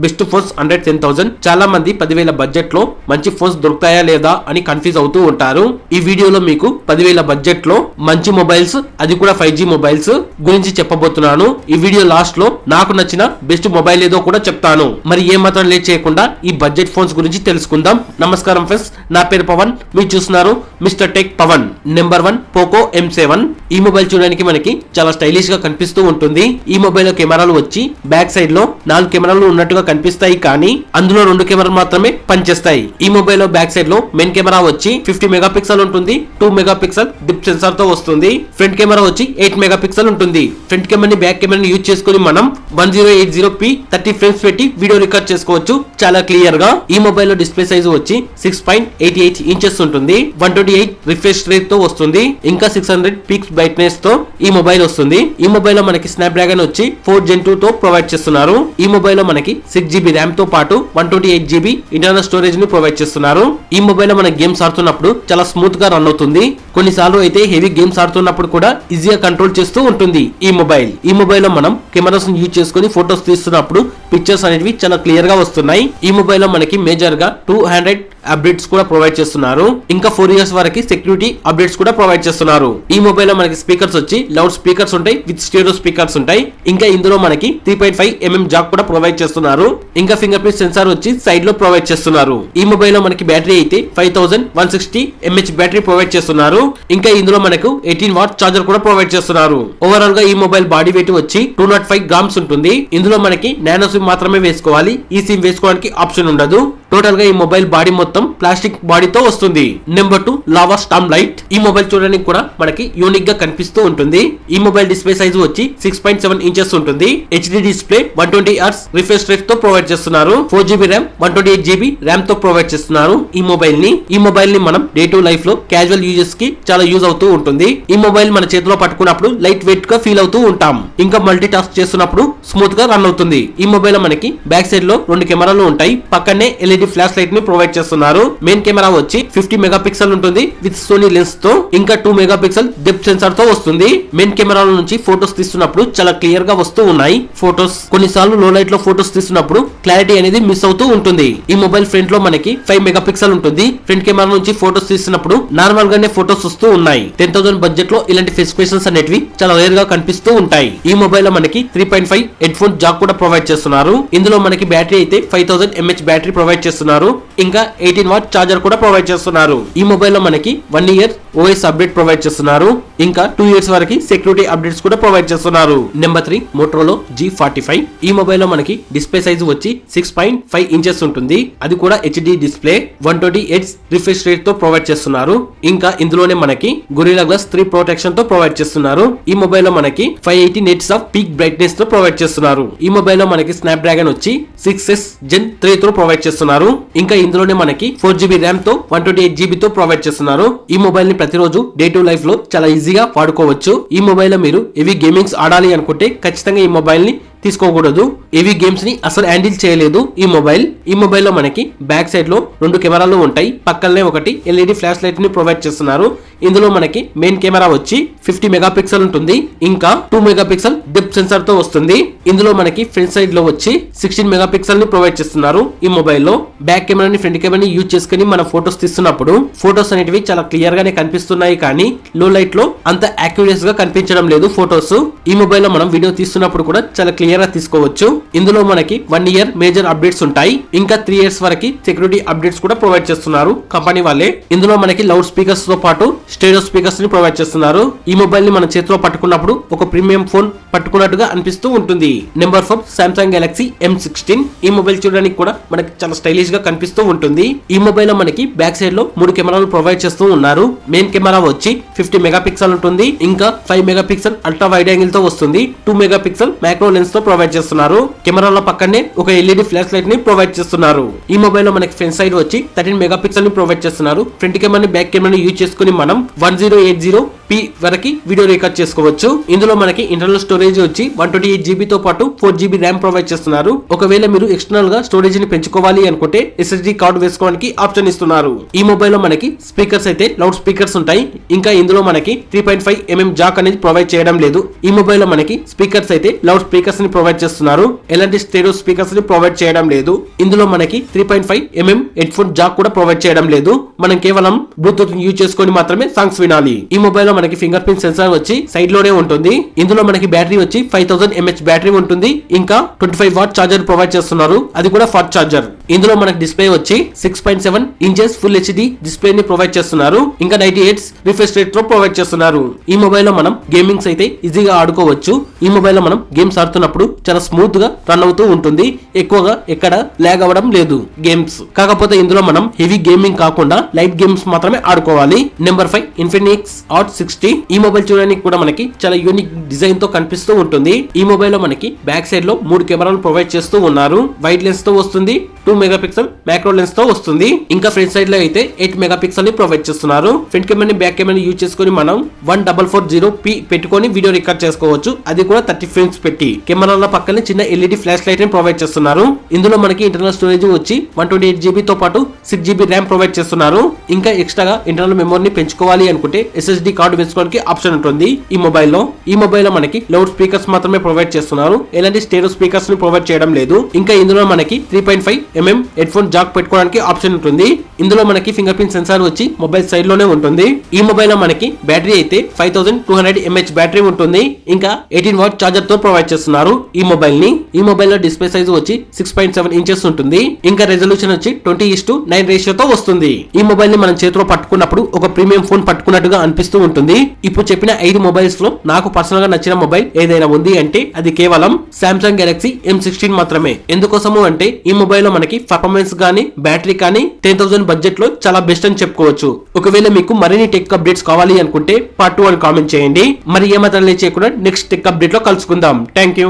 Best phones 110,000. చాలా మంది 10,000 budget లో మంచి ఫోన్స్ దొరుకుతాయా లేదా అని కన్ఫ్యూజ్ అవుతూ ఉంటారు. ఈ వీడియోలో మీకు 10,000 బడ్జెట్ లో మంచి మొబైల్స్, అది కూడా 5G మొబైల్స్ గురించి చెప్పబోతున్నాను. ఈ వీడియో లాస్ట్ లో నాకు నచ్చిన బెస్ట్ మొబైల్ ఏదో కూడా చెప్తాను. మరి ఏ మాత్రం లేట్ చేయకుండా ఈ బడ్జెట్ ఫోన్స్ గురించి తెలుసుకుందాం. నమస్కారం ఫ్రెండ్స్, నా పేరు పవన్, మీరు చూస్తున్నారు mister tech Pawan. Number 1 Poco M7. ఈ మొబైల్ చూడడానికి మనకి చాలా స్టైలిష్ గా కనిపిస్తూ ఉంటుంది. ఈ మొబైల్ లో కెమెరాలు వచ్చి బ్యాక్ సైడ్ లో 4 కెమెరాలు ఉన్నట్టుగా కనిపిస్తాయి, కానీ అందులో 2 కెమెరాలు మాత్రమే పనిచేస్తాయి. ఈ మొబైల్ లో బ్యాక్ సైడ్ లో మెయిన్ కెమెరా వచ్చి 50 మెగాపిక్సెల్ ఉంటుంది. 2 మెగాపిక్సెల్ డిప్ సెన్సార్ తో వస్తుంది. ఫ్రంట్ కెమెరా వచ్చి 8 మెగాపిక్సెల్ ఉంటుంది. ఫ్రంట్ కెమెరాని బ్యాక్ కెమెరాని యూజ్ చేసుకుని మనం 1080p 30 ఫ్రేమ్స్ పెట్టి వీడియో రికార్డ్ చేసుకోవచ్చు చాలా క్లియర్ గా. ఈ మొబైల్ లో డిస్ప్లే సైజ్ వచ్చి 6.88 ఇంచెస్ ఉంటుంది. 128 రిఫ్రెష్ రేట్ తో వస్తుంది. ఇంకా 600 పీక్స్ బ్రైట్నెస్ తో ఈ మొబైల్ వస్తుంది. ఈ మొబైల్ లో మనకి స్నాప్డ్రాగన్ వచ్చి 4 Gen 2 తో ప్రొవైడ్ చేస్తున్నారు. ఈ మొబైల్ లో మనకి 6GB ర్యామ్ తో పాటు 128GB ఇంటర్నల్ స్టోరేజ్ ని ప్రొవైడ్ చేస్తున్నారు. ఈ మొబైల్ లో మన గేమ్స్ ఆడుతున్నప్పుడు చాలా స్మూత్ గా రన్ అవుతుంది. కొన్నిసార్లు అయితే హెవీ గేమ్స్ ఆడుతున్నప్పుడు కూడా ఈజీగా కంట్రోల్ చేస్తూ ఉంటుంది ఈ మొబైల్. ఈ మొబైల్ లో మనం కెమెరాస్ యూజ్ చేసుకుని ఫోటోస్ తీస్తున్నప్పుడు పిక్చర్స్ అనేవి చాలా క్లియర్ గా వస్తున్నాయి. ఈ మొబైల్ లో మనకి మేజర్ గా 200 అప్డేట్స్ కూడా ప్రొవైడ్ చేస్తున్నారు. ఇంకా 4 years వరకు సెక్యూరిటీ అప్డేట్స్ కూడా ప్రొవైడ్ చేస్తున్నారు. ఈ మొబైల్ లో మనకి స్పీకర్స్ వచ్చి లౌడ్ స్పీకర్స్ ఉంటాయి, విత్ స్టీరియో స్పీకర్స్ ఉంటాయి. ఇంకా ఇందులో మనకి 3.5mm జాక్ కూడా ప్రొవైడ్ చేస్తున్నారు. ఇంకా ఫింగర్ ప్రింట్ సెన్సార్ వచ్చి సైడ్ లో ప్రొవైడ్ చేస్తున్నారు. ఈ మొబైల్ లో మనకి బ్యాటరీ అయితే 5160 mAh బ్యాటరీ ప్రొవైడ్ చేస్తున్నారు. ఇంకా ఇందులో మనకు 18 వాట్ చార్జర్ కూడా ప్రొవైడ్ చేస్తున్నారు. ఓవరాల్ గా ఈ మొబైల్ బాడీ వెయిట్ వచ్చి 205 grams ఉంటుంది. ఇందులో మనకి నానో సిమ్ మాత్రమే వేసుకోవాలి, ఈ సిమ్ వేసుకోవడానికి ఆప్షన్ ఉండదు. టోటల్ గా ఈ మొబైల్ బాడీ మొత్తం ప్లాస్టిక్ బాడీతో వస్తుంది. Number 2 lava Storm light. ఈ మొబైల్ చూడడానికి కూడా మనకి యూనిక్ గా కనిపిస్తూ ఉంటుంది. ఈ మొబైల్ డిస్ప్లే సైజ్ వచ్చి 6.7 ఇంచెస్ ఉంటుంది. HD display 120Hz refresh rate తో ప్రొవైడ్ చేస్తున్నారు. 4GB ర్యామ్ 128GB ర్యామ్ తో ప్రొవైడ్ చేస్తున్నారు ఈ మొబైల్ ని. ఈ మొబైల్ ని మనం డే టు లైఫ్ లో క్యాజువల్ యూజెస్ కి చాలా యూజ్ అవుతూ ఉంటుంది. ఈ మొబైల్ మన చేతిలో పట్టుకున్నప్పుడు లైట్ వెయిట్ గా ఫీల్ అవుతూ ఉంటాం. ఇంకా మల్టీ టాస్క్ చేస్తున్నప్పుడు స్మూత్ గా రన్ అవుతుంది. ఈ మొబైల్ లో మనకి బ్యాక్ సైడ్ లో 2 కెమెరాలు ఉంటాయి. పక్కనే LED ఫ్లాష్ లైట్ ని ప్రొవైడ్ చేస్తున్నారు. మెయిన్ కెమెరా వచ్చి 50 మెగాపిక్సెల్ ఉంటుంది విత్ సోనీ లెన్స్ తో. ఇంకా 2 మెగాపిక్సెల్ డెప్త్ సెన్సార్ తో వస్తుంది. మెయిన్ కెమెరాల నుంచి ఫోటోస్ తీస్తున్నప్పుడు చాలా క్లియర్ గా వస్తూ ఉన్నాయి ఫోటోస్. కొన్నిసార్లు లో లైట్ లో ఫోటోస్ తీస్తున్నప్పుడు క్లారిటీ అనేది మిస్ అవుతూ ఉంటుంది. ఈ మొబైల్ ఫ్రంట్ లో మనకి 5 మెగాపిక్సెల్ ఉంటుంది. ఫ్రంట్ కెమెరా నుంచి ఫోటోస్ తీస్తున్నప్పుడు నార్మల్ గానే ఫోటోస్ వస్తూ ఉన్నాయి. 10,000 బడ్జెట్ లో ఇలాంటి స్పెసిఫికేషన్స్ అనేటివి చాలా రేర్ గా కనిపిస్తూ ఉంటాయి. ఈ మొబైల్ లో మనకి 3.5 హెడ్ ఫోన్ జాక్ కూడా ప్రొవైడ్ చేస్తున్నారు. ఇందులో మనకి బ్యాటరీ అయితే 5000 mAh బ్యాటరీ ప్రొవైడ్ చేస్తున్నారు. ఇంకా 18 వాట్ చార్జర్ కూడా ప్రొవైడ్ చేస్తున్నారు. ఈ మొబైల్ లో మనకి 1 year OS అప్డేట్ ప్రొవైడ్ చేస్తున్నారు. ఇంకా 2 years వరకు సెక్యూరిటీ అప్డేట్స్ కూడా ప్రొవైడ్ చేస్తున్నారు. Number 3 Motorola G45. ఈ మొబైల్ లో మనకి డిస్ప్లే సైజ్ వచ్చి 6.5 ఇంచెస్ ఉంటుంది. అది కూడా HD display 120Hz refresh rate తో ప్రొవైడ్ చేస్తున్నారు. ఇంకా ఇందులోనే మనకి గొరిల్లా గ్లాస్ 3 ప్రొటెక్షన్ తో ప్రొవైడ్ చేస్తున్నారు. ఈ మొబైల్ లో మనకి 580 nits ఆఫ్ పీక్ బ్రైట్నెస్ తో ప్రొవైడ్ చేస్తున్నారు. ఈ మొబైల్ లో మనకి స్నాప్డ్రాగన్ వచ్చి 6S Gen 3 తో ప్రొవైడ్ చేస్తున్నారు. ఇంకా ఇందులోనే మనకి 4GB ర్యామ్ తో 128GB తో ప్రొవైడ్ చేస్తున్నారు. ఈ మొబైల్ ని ప్రతిరోజు డే టు లైఫ్ లో చాలా ఈజీగా వాడుకోవచ్చు. ఈ మొబైల్ లో మీరు హెవీ గేమింగ్స్ ఆడాలి అనుకుంటే ఖచ్చితంగా ఈ మొబైల్ ని తీసుకోకూడదు. హెవీ గేమ్స్ ని అసలు హ్యాండిల్ చేయలేదు ఈ మొబైల్. ఈ మొబైల్ లో మనకి బ్యాక్ సైడ్ లో 2 కెమెరాలు ఉంటాయి. పక్కనే ఒకటి LED ఫ్లాష్ లైట్ ని ప్రొవైడ్ చేస్తున్నారు. ఇందులో మనకి మెయిన్ కెమెరా వచ్చి 50 మెగాపిక్సెల్ ఉంటుంది. ఇంకా 2 మెగాపిక్సెల్ డెప్త్ సెన్సార్ తో వస్తుంది. ఇందులో మనకి ఫ్రంట్ సైడ్ లో వచ్చి 16 మెగాపిక్సెల్ ని ప్రొవైడ్ చేస్తున్నారు. ఈ మొబైల్ లో బ్యాక్ కెమెరాని ఫ్రంట్ కెమెరాని యూజ్ చేసుకుని మన ఫోటోస్ తీస్తున్నప్పుడు ఫోటోస్ అనేటివి చాలా క్లియర్ గానే కనిపిస్తున్నాయి, కానీ లో లైట్ లో అంత యాక్యురేట్ గా కనిపించడం లేదు ఫోటోస్. ఈ మొబైల్ లో మనం వీడియో తీస్తున్నప్పుడు కూడా చాలా క్లియర్ గా తీసుకోవచ్చు. ఇందులో మనకి 1 year మేజర్ అప్డేట్స్ ఉంటాయి. ఇంకా 3 years వరకు సెక్యూరిటీ అప్డేట్స్ కూడా ప్రొవైడ్ చేస్తున్నారు కంపెనీ వాళ్ళే. ఇందులో మనకి లౌడ్ స్పీకర్స్ తో పాటు స్టెరియో స్పీకర్స్ ని ప్రొవైడ్ చేస్తున్నారు. ఈ మొబైల్ ని మన చేతిలో పట్టుకున్నప్పుడు ఒక ప్రీమియం ఫోన్ పట్టుకున్నట్టుగా అనిపిస్తూ ఉంటుంది. Number 4 Samsung Galaxy M16. ఈ మొబైల్ చూడడానికి కూడా మనకి చాలా స్టైలిష్ గా కనిపిస్తూ ఉంటుంది. ఈ మొబైల్ లో మనకి బ్యాక్ సైడ్ లో 3 కెమెరాలు ప్రొవైడ్ చేస్తూ ఉన్నారు. మెయిన్ కెమెరా వచ్చి 50 మెగాపిక్సెల్ ఉంటుంది. ఇంకా 5 మెగాపిక్సెల్ అల్ట్రా వైడ్ యాంగిల్ తో వస్తుంది. 2 మెగాపిక్సెల్ మ్యాక్రో లెన్స్ తో ప్రొవైడ్ చేస్తున్నారు. కెమెరాల పక్కనే ఒక LED ఫ్లాష్ లైట్ ని ప్రొవైడ్ చేస్తున్నారు. ఈ మొబైల్ లో మనకి ఫ్రంట్ సైడ్ వచ్చి 13 మెగాపిక్సెల్ ని ప్రొవైడ్ చేస్తున్నారు. ఫ్రంట్ కెమెరాని బ్యాక్ కెమెరాని యూజ్ చేసుకుని మనం 1080p వరకు వీడియో రికార్డ్ చేసుకోవచ్చు. ఇందులో మనకి ఇంటర్నల్ స్టోరేజ్ వచ్చి 128GB తో పాటు 4GB ర్యామ్ ప్రొవైడ్ చేస్తున్నారు. ఒకవేళ మీరు ఎక్స్టర్నల్ గా స్టోరేజ్ ని పెంచుకోవాలి అనుకుంటే SSD కార్డు వేసుకోవడానికి ఆప్షన్ ఇస్తున్నారు. ఈ మొబైల్ లో మనకి స్పీకర్స్ అయితే లౌడ్ స్పీకర్స్ ఉంటాయి. ఇంకా ఇందులో మనకి 3.5mm జాక్ అనేది ప్రొవైడ్ చేయడం లేదు. ఈ మొబైల్ లో మనకి స్పీకర్స్ అయితే లౌడ్ స్పీకర్స్ ని ప్రొవైడ్ చేస్తున్నారు. ఎలాంటి స్టెరియో స్పీకర్స్ ని ప్రొవైడ్ చేయడం లేదు. ఇందులో మనకి 3.5mm హెడ్ ఫోన్ జాక్ కూడా ప్రొవైడ్ చేయడం లేదు. మనం కేవలం బ్లూటూత్ యూజ్ చేసుకొని మాత్రమే సాంగ్స్ వినాలి. ఈ మొబైల్ లో మనకి ఫింగర్ ప్రింట్ సెన్సార్ వచ్చి సైడ్ లోనే ఉంటుంది. ఇందులో మనకి బ్యాటరీ వచ్చి 5000 mAh బ్యాటరీ ఉంటుంది. ఇంకా 25 వాట్ చార్జర్ ప్రొవైడ్ చేస్తున్నారు, అది కూడా ఫాస్ట్ చార్జర్. ఇందులో మనకి డిస్ప్లే వచ్చి 6.7 ఇంచెస్ ఫుల్ హెచ్డి డిస్ప్లే ని ప్రొవైడ్ చేస్తున్నారు. ఇంకా 90 Hz రిఫ్రెష్ రేట్ తో ప్రొవైడ్ చేస్తున్నారు. ఈ మొబైల్ లో మనం గేమింగ్స్ అయితే ఈజీగా ఆడుకోవచ్చు. ఈ మొబైల్ లో మనం గేమ్స్ ఆడుతున్నప్పుడు చాలా స్మూత్ గా రన్ అవుతూ ఉంటుంది. ఎక్కువగా ఎక్కడ లాగ్ అవ్వడం లేదు గేమ్స్. కాకపోతే ఇందులో మనం హెవీ గేమింగ్ కాకుండా లైట్ గేమ్స్ మాత్రమే ఆడుకోవాలి. Number 5 Infinix hot 60. ఈ మొబైల్ చూడడానికి కూడా మనకి చాలా యూనిక్ డిజైన్ తో కనిపిస్తూ ఉంటుంది. ఈ మొబైల్ లో మనకి బ్యాక్ సైడ్ లో 3 కెమెరాలు ప్రొవైడ్ చేస్తూ ఉన్నారు. వైడ్ లెన్స్ తో వస్తుంది, 2 మెగాపిక్సెల్ మ్యాక్రో లెన్స్ తో వస్తుంది. ఇంకా ఫ్రంట్ సైడ్ లో అయితే 8 మెగాపిక్సెల్ ని ప్రొవైడ్ చేస్తున్నారు. Front camera back camera use చేసుకుని మనం 1440p పెట్టుకొని వీడియో రికార్డ్ చేసుకోవచ్చు, అది కూడా 30 ఫ్రేమ్స్ పెట్టి. కెమెరాల పక్కనే చిన్న ఎల్ఈడి ఫ్లాష్ లైట్ ని ప్రొవైడ్ చేస్తున్నారు. ఇందులో మనకి ఇంటర్నల్ స్టోరేజ్ వచ్చి 128GB తో పాటు 6GB ర్యామ్ ప్రొవైడ్ చేస్తున్నారు. ఇంకా ఎక్స్ట్రాగా ఇంటర్నల్ మెమరీని పెంచుకోవాలి అనుకుంటే SSD కార్డు వేసుకోవడానికి ఆప్షన్ ఉంటుంది ఈ మొబైల్ లో. ఈ మొబైల్ లో మనకి లౌడ్ స్పీకర్స్ మాత్రమే ప్రొవైడ్ చేస్తున్నారు, ఎలాంటి స్టెరియో స్పీకర్స్ ని ప్రొవైడ్ చేయడం లేదు. ఇంకా ఇందులో మనకి 3.5mm హెడ్ ఫోన్ జాక్ పెట్టుకోవడానికి ఆప్షన్ ఉంటుంది. ఇందులో మనకి ఫింగర్ ప్రింట్ సెన్సార్ వచ్చి మొబైల్ సైడ్ లోనే ఉంటుంది. ఈ మొబైల్ లో మనకి బ్యాటరీ అయితే 5200 mAh బ్యాటరీ ఉంటుంది. ఇంకా 18 వాట్ చార్జర్ తో ప్రొవైడ్ చేస్తున్నారు ఈ మొబైల్ ని. ఈ మొబైల్ లో డిస్ప్లే సైజ్ వచ్చి 6.7 ఇంచెస్ ఉంటుంది. ఇంకా రెజల్యూషన్ వచ్చి 20:9 రేషియోతో వస్తుంది. ఈ మొబైల్ ని మనం చేతిలో పట్టుకున్నప్పుడు ఒక ప్రీమియం ఫోన్ పట్టుకున్నట్టుగా అనిపిస్తూ ఉంటుంది. ఇప్పుడు చెప్పిన 5 మొబైల్స్ లో నాకు పర్సనల్ గా నచ్చిన మొబైల్ ఏదైనా ఉంది అంటే అది కేవలం Samsung Galaxy M16 మాత్రమే. ఎందుకోసము అంటే ఈ మొబైల్ లో మనకి పర్ఫార్మెన్స్ గానీ బ్యాటరీ కానీ 10,000 బడ్జెట్ లో చాలా బెస్ట్ అని చెప్పుకోవచ్చు. ఒకవేళ మీకు మరిన్ని టెక్ అప్డేట్స్ కావాలి అనుకుంటే పార్ట్ 2 అని కామెంట్ చేయండి. మరి ఏమాత్రం లేట్ చేయకుండా నెక్స్ట్ టెక్ అప్డేట్ లో కలుసుకుందాం. Thank you.